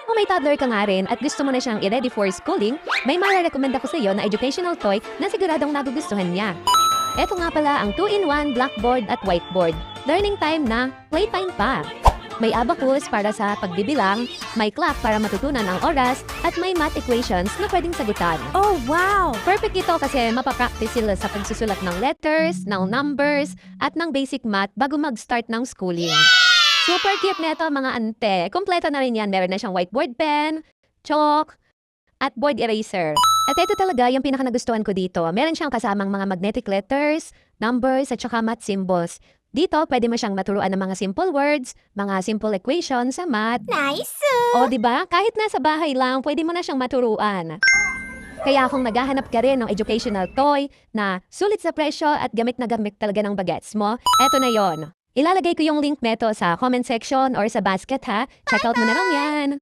Kung may toddler ka nga rin at gusto mo na siyang i-ready for schooling, may mararekomenda ko sa iyo na educational toy na siguradong nagugustuhan niya. Ito nga pala ang 2-in-1 blackboard at whiteboard. Learning time na playtime pa. May abacus para sa pagbibilang, may clock para matutunan ang oras, at may math equations na pwedeng sagutan. Oh, wow! Perfect ito kasi mapapractice sila sa pagsusulat ng letters, ng numbers, at ng basic math bago mag-start ng schooling. Super cute neto mga ante. Kompleto na rin yan. Meron na siyang whiteboard pen, chalk, at board eraser. At ito talaga yung pinaka-nagustuhan ko dito. Meron siyang kasamang mga magnetic letters, numbers, at saka math symbols. Dito, pwede mo siyang maturuan ng mga simple words, mga simple equations sa math. Nice! O, diba? Kahit nasa bahay lang, pwede mo na siyang maturuan. Kaya kung naghahanap ka rin ng educational toy na sulit sa presyo at gamit na gamit talaga ng bagets mo, eto na yon. Ilalagay ko yung link neto sa comment section or sa basket ha. Check out mo na lang yan.